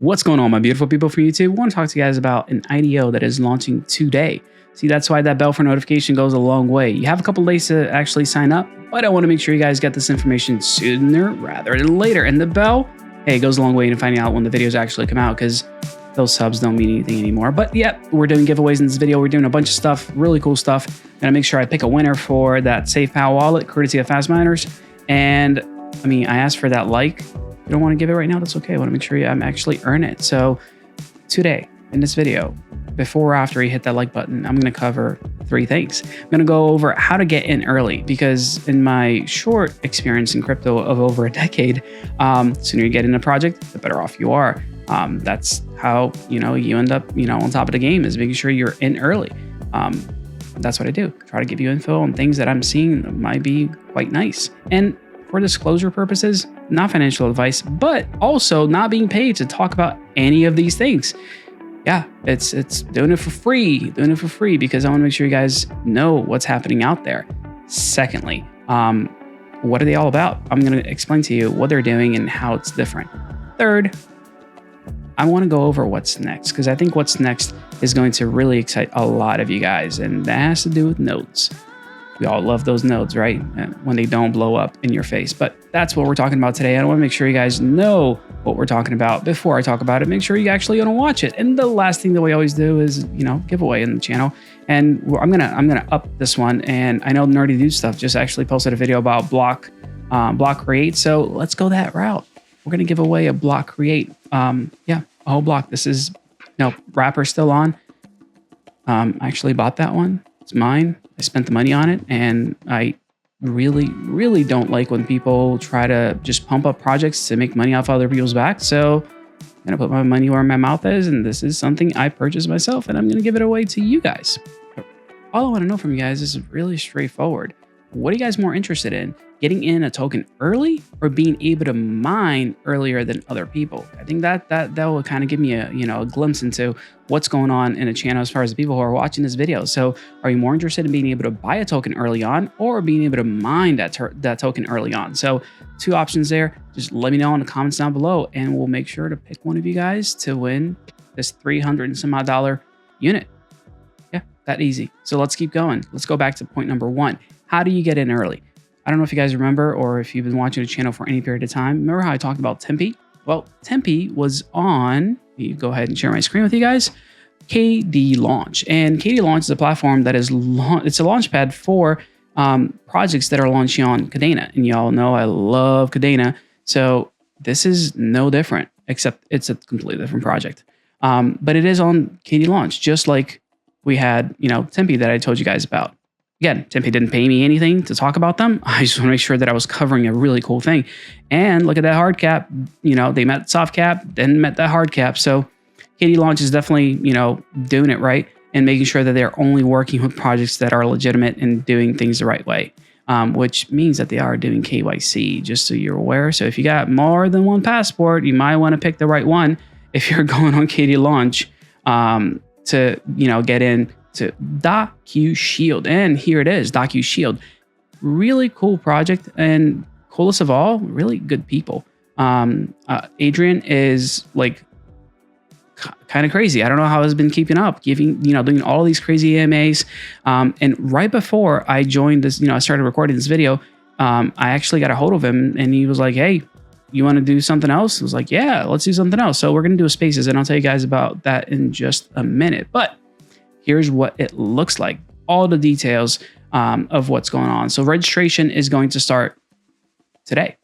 What's going on, my beautiful people from YouTube? I want to talk to you guys about an IDO that is launching today. See, that's why that bell for notification goes a long way. You have a couple days to actually sign up, but I want to make sure you guys get this information sooner rather than later. And the bell, hey, it goes a long way in finding out when the videos actually come out, because those subs don't mean anything anymore. But yeah, we're doing giveaways in this video. We're doing a bunch of stuff, really cool stuff. Gonna make sure I pick a winner for that SafePal wallet, courtesy of Fast Miners. And I mean, I asked for that like. You don't want to give it right now, that's okay. I want to make sure I'm actually earn it. So today in this video, before or after you hit that like button, I'm going to cover 3 things. I'm going to go over how to get in early, because in my short experience in crypto of over a decade, sooner you get in a project, the better off you are. That's how, you end up, on top of the game, is making sure you're in early. That's what I do. Try to give you info on things that I'm seeing that might be quite nice. And for disclosure purposes, not financial advice, but also not being paid to talk about any of these things. Yeah, it's doing it for free, because I want to make sure you guys know what's happening out there. Secondly, what are they all about? I'm going to explain to you what they're doing and how it's different. Third, I want to go over what's next, because I think what's next is going to really excite a lot of you guys, and that has to do with nodes. We all love those nodes, right? When they don't blow up in your face. But that's what we're talking about today. I want to make sure you guys know what we're talking about before I talk about it. Make sure you actually want to watch it. And the last thing that we always do is, giveaway in the channel. And I'm gonna up this one. And I know Nerdy Dude Stuff just actually posted a video about block create. So let's go that route. We're gonna give away a block create. Yeah, a whole block. This is wrapper still on. I actually bought that one. It's mine. I spent the money on it, and I really don't like when people try to just pump up projects to make money off other people's backs. So I'm gonna put my money where my mouth is, and this is something I purchased myself, and I'm gonna give it away to you guys. All I want to know from you guys is really straightforward. What are you guys more interested in? Getting in a token early, or being able to mine earlier than other people? I think that will kind of give me a a glimpse into what's going on in a channel as far as the people who are watching this video. So are you more interested in being able to buy a token early on, or being able to mine that token early on? So 2 options there. Just let me know in the comments down below, and we'll make sure to pick one of you guys to win this $300 and some odd unit. Yeah, that easy. So let's keep going. Let's go back to point number 1. How do you get in early? I don't know if you guys remember, or if you've been watching the channel for any period of time. Remember how I talked about Tempe? Well, Tempe was on, you go ahead and share my screen with you guys, KD Launch. And KD Launch is a platform that is, it's a launch pad for projects that are launching on Kadena. And y'all know I love Kadena. So this is no different, except it's a completely different project. But it is on KD Launch, just like we had, Tempe that I told you guys about. Again, Tempe didn't pay me anything to talk about them. I just want to make sure that I was covering a really cool thing. And look at that hard cap. They met soft cap, then met that hard cap. So KD Launch is definitely, doing it right and making sure that they're only working with projects that are legitimate and doing things the right way, which means that they are doing KYC, just so you're aware. So if you got more than one passport, you might want to pick the right one if you're going on KD Launch to, get in to Docushield. And here it is, Docushield. Really cool project, and coolest of all, really good people. Adrian is like kind of crazy. I don't know how he's been keeping up, doing all these crazy AMAs. And right before I joined this, I started recording this video, I actually got a hold of him, and he was like, hey, you want to do something else? I was like, yeah, let's do something else. So we're going to do a Spaces, and I'll tell you guys about that in just a minute. But here's what it looks like, all the details of what's going on. So registration is going to start today,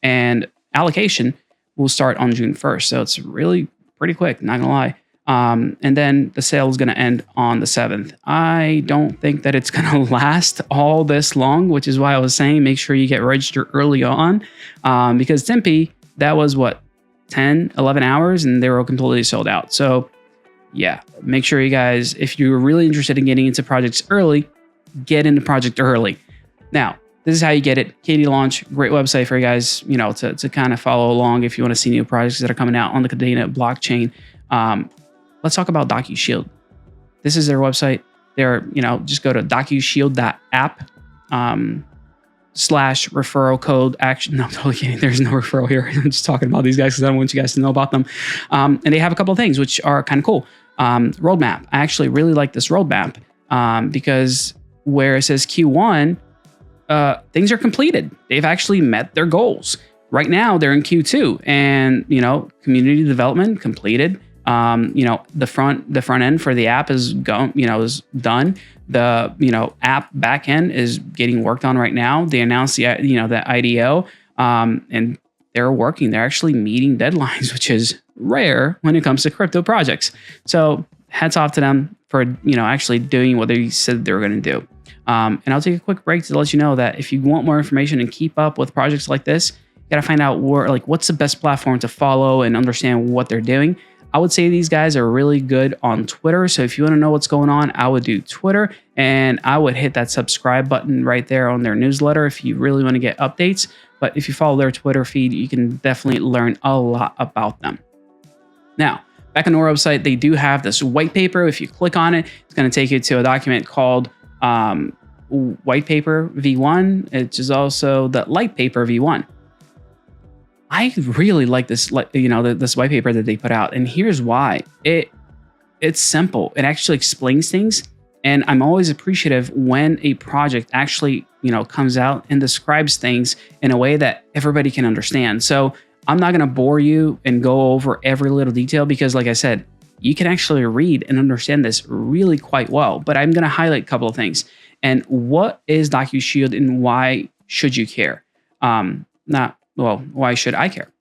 and allocation will start on June 1st. So it's really pretty quick, not gonna lie. And then the sale is gonna end on the 7th. I don't think that it's gonna last all this long, which is why I was saying make sure you get registered early on, because Tempe, that was what, 10, 11 hours, and they were completely sold out. So yeah, make sure you guys, if you're really interested in getting into projects early, get into project early. Now, this is how you get it. KD Launch, great website for you guys, to kind of follow along if you want to see new projects that are coming out on the Kadena blockchain. Let's talk about Docushield. This is their website. They're, just go to docushield.app. referral code action. No, I'm totally kidding. There's no referral here. I'm just talking about these guys because I don't want you guys to know about them. And they have a couple of things which are kind of cool. Roadmap. I actually really like this roadmap because where it says Q1, things are completed. They've actually met their goals. Right now, they're in Q2, and community development completed. The front end for the app is is done. The app back end is getting worked on right now. They announced the IDO, and they're working. They're actually meeting deadlines, which is rare when it comes to crypto projects. So hats off to them for actually doing what they said they were going to do. And I'll take a quick break to let you know that if you want more information and keep up with projects like this, you got to find out what's the best platform to follow and understand what they're doing. I would say these guys are really good on Twitter. So if you want to know what's going on, I would do Twitter, and I would hit that subscribe button right there on their newsletter if you really want to get updates. But if you follow their Twitter feed, you can definitely learn a lot about them. Now, back on our website, they do have this white paper. If you click on it, it's going to take you to a document called White Paper V1, which is also the Light Paper V1. I really like this, this white paper that they put out, and here's why. It's simple. It actually explains things, and I'm always appreciative when a project actually, comes out and describes things in a way that everybody can understand. So I'm not going to bore you and go over every little detail because, like I said, you can actually read and understand this really quite well. But I'm going to highlight a couple of things. And what is Docushield and why should you care? Why should I care?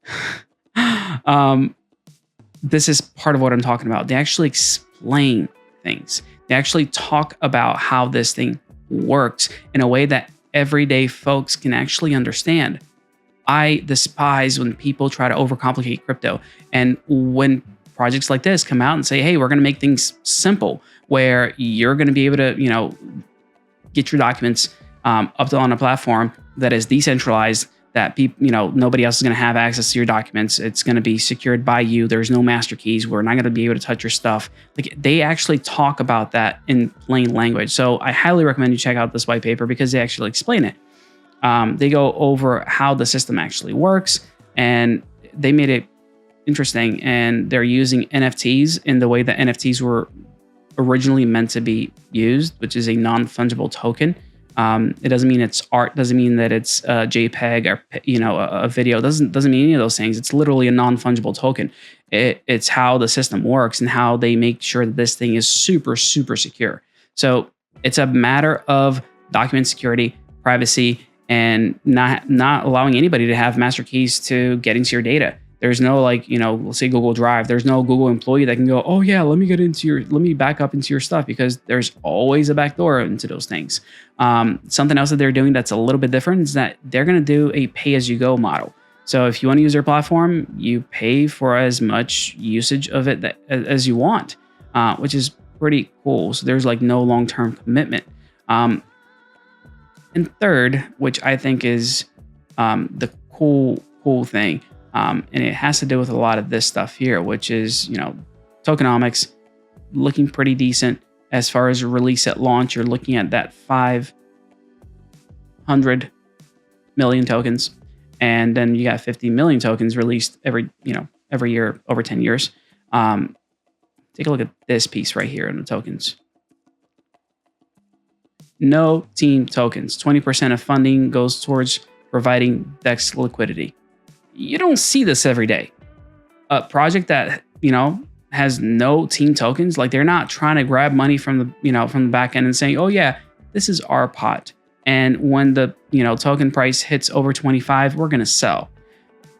This is part of what I'm talking about. They actually explain things. They actually talk about how this thing works in a way that everyday folks can actually understand. I despise when people try to overcomplicate crypto. And when projects like this come out and say, hey, we're going to make things simple, where you're going to be able to, get your documents up on a platform that is decentralized, that nobody else is going to have access to your documents. It's going to be secured by you. There's no master keys. We're not going to be able to touch your stuff. Like, they actually talk about that in plain language. So I highly recommend you check out this white paper because they actually explain it. They go over how the system actually works, and they made it interesting. And they're using NFTs in the way that NFTs were originally meant to be used, which is a non-fungible token. It doesn't mean it's art, doesn't mean that it's a JPEG or a video. Doesn't mean any of those things. It's literally a non-fungible token. It's how the system works and how they make sure that this thing is super, super secure. So it's a matter of document security, privacy, and not allowing anybody to have master keys to getting to your data. There's no let's say Google Drive. There's no Google employee that can go, oh yeah, let me back up into your stuff, because there's always a backdoor into those things. Something else that they're doing that's a little bit different is that they're going to do a pay-as-you-go model. So if you want to use their platform, you pay for as much usage of it as you want, which is pretty cool. So there's no long-term commitment. And third, which I think is the cool thing, and it has to do with a lot of this stuff here, which is, tokenomics looking pretty decent. As far as a release at launch, you're looking at that 500 million tokens. And then you got 50 million tokens released every year over 10 years. Take a look at this piece right here in the tokens. No team tokens. 20% of funding goes towards providing DEX liquidity. You don't see this every day. A project that, has no team tokens, they're not trying to grab money from the back end and saying, oh yeah, this is our pot. And when the, token price hits over 25, we're going to sell.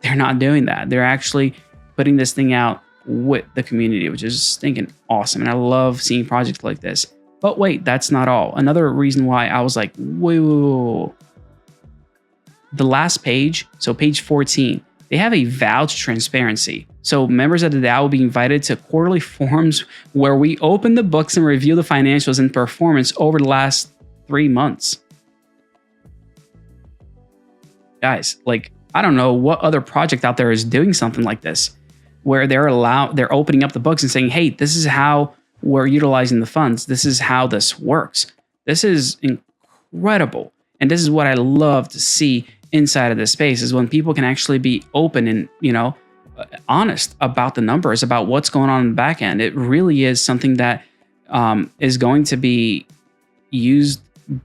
They're not doing that. They're actually putting this thing out with the community, which is stinking awesome. And I love seeing projects like this. But wait, that's not all. Another reason why I was like, whoa. The last page, so page 14, they have a vow to transparency. So members of the DAO will be invited to quarterly forums where we open the books and review the financials and performance over the last 3 months. Guys, I don't know what other project out there is doing something like this, where they're opening up the books and saying, hey, this is how we're utilizing the funds. This is how this works. This is incredible. And this is what I love to see inside of this space, is when people can actually be open and, you know, honest about the numbers, about what's going on in the back end. It really is something that is going to be used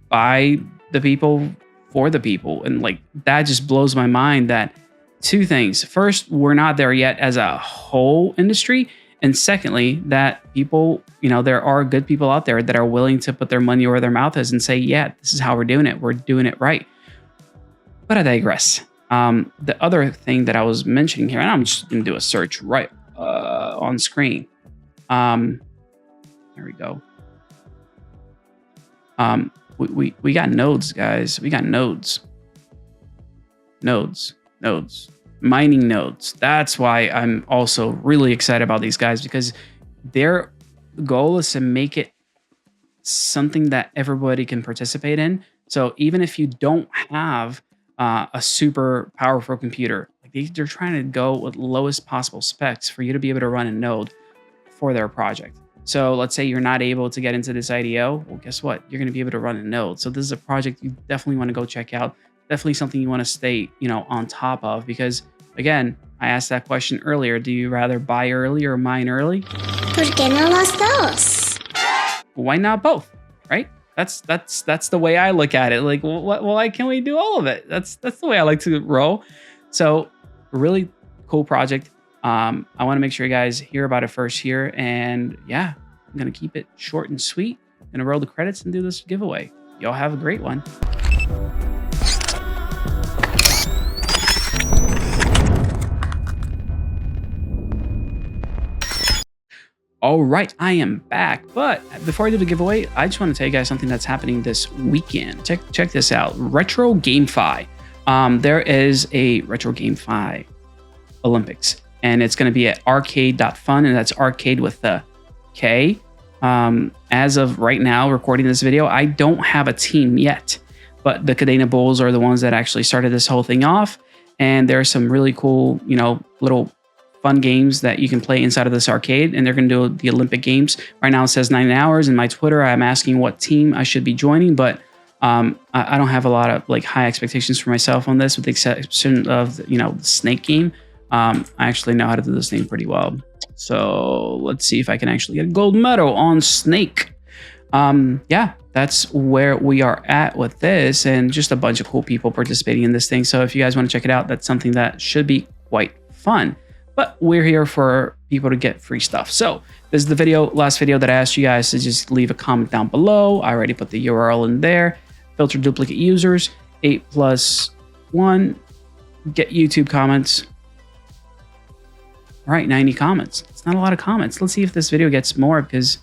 by the people for the people. And like, that just blows my mind that two things. First, we're not there yet as a whole industry. And secondly, that people, you know, there are good people out there that are willing to put their money where their mouth is and say, yeah, this is how we're doing it. We're doing it right. But I digress. The other thing that I was mentioning here, and I'm just going to do a search right on screen. There we go. We got nodes, guys. We got nodes. Nodes. Mining nodes. That's why I'm also really excited about these guys, because their goal is to make it something that everybody can participate in. So even if you don't have a super powerful computer, like they're trying to go with lowest possible specs for you to be able to run a node for their project. So let's say you're not able to get into this IDO. Well, guess what? You're going to be able to run a node. So this is a project you definitely want to go check out. Definitely something you want to stay, you know, on top of, because again, I asked that question earlier. Do you rather buy early or mine early? ¿Por qué no los dos? Why not both? Right? That's the way I look at it. Like, why can't we do all of it? That's the way I like to roll. So, really cool project. I want to make sure you guys hear about it first here. And yeah, I'm gonna keep it short and sweet. I'm gonna roll the credits and do this giveaway. Y'all have a great one. All right, I am back. But before I do the giveaway, I just want to tell you guys something that's happening this weekend. Check this out. Retro GameFi. There is a Retro GameFi Olympics, and it's going to be at arcade.fun, and that's arcade with the K. As of right now, recording this video, I don't have a team yet, but the Kadena Bulls are the ones that actually started this whole thing off. And there are some really cool, you know, little fun games that you can play inside of this arcade, and they're going to do the Olympic Games. Right now it says 9 hours. In my Twitter, I'm asking what team I should be joining, but I don't have a lot of like high expectations for myself on this, with the exception of, you know, the Snake game. I actually know how to do this thing pretty well. So let's see if I can actually get a gold medal on Snake. Yeah, that's where we are at with this, and just a bunch of cool people participating in this thing. So if you guys want to check it out, that's something that should be quite fun. But we're here for people to get free stuff. So this is the last video that I asked you guys to just leave a comment down below. I already put the URL in there. Filter duplicate users, 8+1, get YouTube comments. All right, 90 comments. It's not a lot of comments. Let's see if this video gets more, because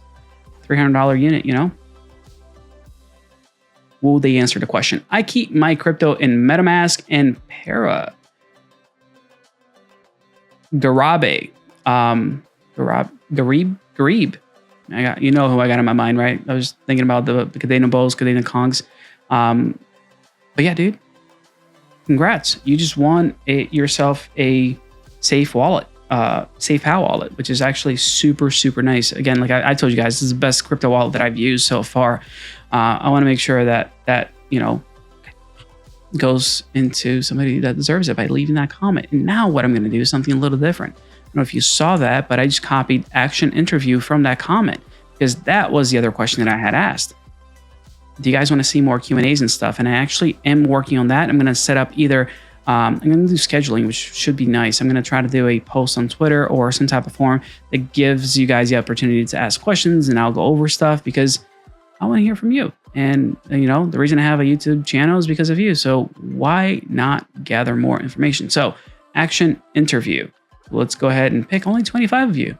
$300 unit, you know. Will they answer the question? I keep my crypto in MetaMask and Para. Garib. I got, you know who I got in my mind, right? I was thinking about the Kadena Bulls, Kadena Kongs. But yeah, dude, congrats. You just won yourself a safe wallet, safe POW wallet, which is actually super, super nice. Again, like I told you guys, this is the best crypto wallet that I've used so far. I want to make sure that, you know, goes into somebody that deserves it by leaving that comment. And now what I'm going to do is something a little different. I don't know if you saw that, but I just copied action interview from that comment, because that was the other question that I had asked. Do you guys want to see more Q&As and stuff? And I actually am working on that. I'm going to set up either, I'm going to do scheduling, which should be nice. I'm going to try to do a post on Twitter or some type of forum that gives you guys the opportunity to ask questions, and I'll go over stuff, because I want to hear from you. And, you know, the reason I have a YouTube channel is because of you. So why not gather more information? So action interview. Let's go ahead and pick only 25 of you.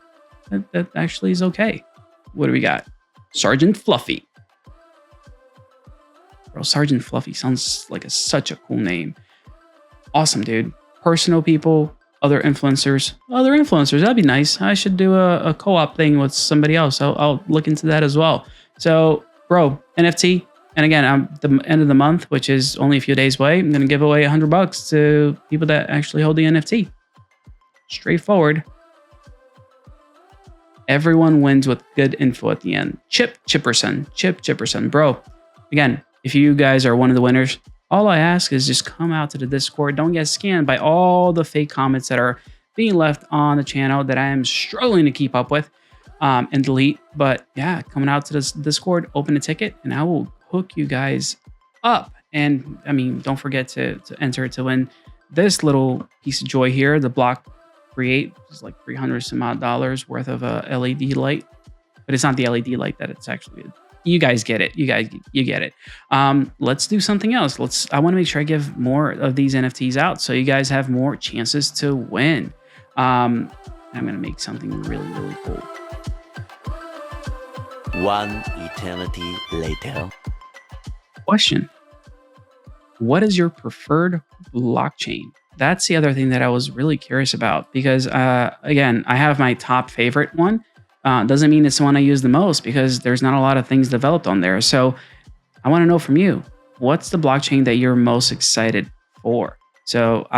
That actually is okay. What do we got? Sergeant Fluffy. Bro, Sergeant Fluffy sounds like such a cool name. Awesome, dude. Personal people, other influencers. That'd be nice. I should do a co-op thing with somebody else. I'll look into that as well. So, bro, NFT. And again, I'm the end of the month, which is only a few days away. I'm going to give away $100 to people that actually hold the NFT. Straightforward. Everyone wins with good info at the end. Chipperson, bro. Again, if you guys are one of the winners, all I ask is just come out to the Discord. Don't get scanned by all the fake comments that are being left on the channel that I am struggling to keep up with and delete. But yeah, coming out to this Discord, open a ticket, and I will hook you guys up. And I mean, don't forget to enter to win this little piece of joy here, the Block Create, which is like $300 some odd worth of a LED light. But it's not the LED light that it's actually. You guys get it. You get it. Let's do something else. I want to make sure I give more of these NFTs out so you guys have more chances to win. I'm going to make something really, really cool. One eternity later. Question. What is your preferred blockchain? That's the other thing that I was really curious about because, again, I have my top favorite one. Doesn't mean it's the one I use the most because there's not a lot of things developed on there. So I want to know from you, what's the blockchain that you're most excited for? So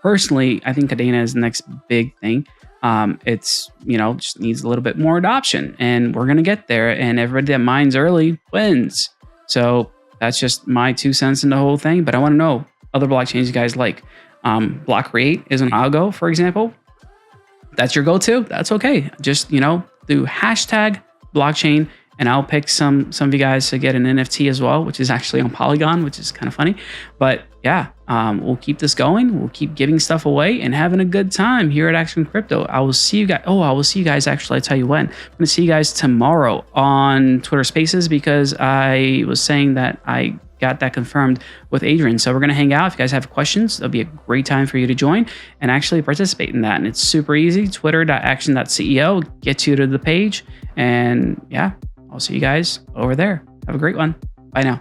personally, I think Kadena is the next big thing. It's, just needs a little bit more adoption and we're going to get there, and everybody that mines early wins. So that's just my 2 cents in the whole thing. But I want to know other blockchains you guys like. Block Create is an algo, for example. That's your go-to. That's okay. Just, do hashtag blockchain, and I'll pick some of you guys to get an NFT as well, which is actually on Polygon, which is kind of funny. But yeah, we'll keep this going. We'll keep giving stuff away and having a good time here at Action Crypto. I will see you guys. I will see you guys. Actually, I tell you when. I'm going to see you guys tomorrow on Twitter Spaces because I was saying that I got that confirmed with Adrian. So we're going to hang out. If you guys have questions, it'll be a great time for you to join and actually participate in that. And it's super easy. Twitter.action.ceo gets you to the page. And yeah, I'll see you guys over there. Have a great one. Bye now.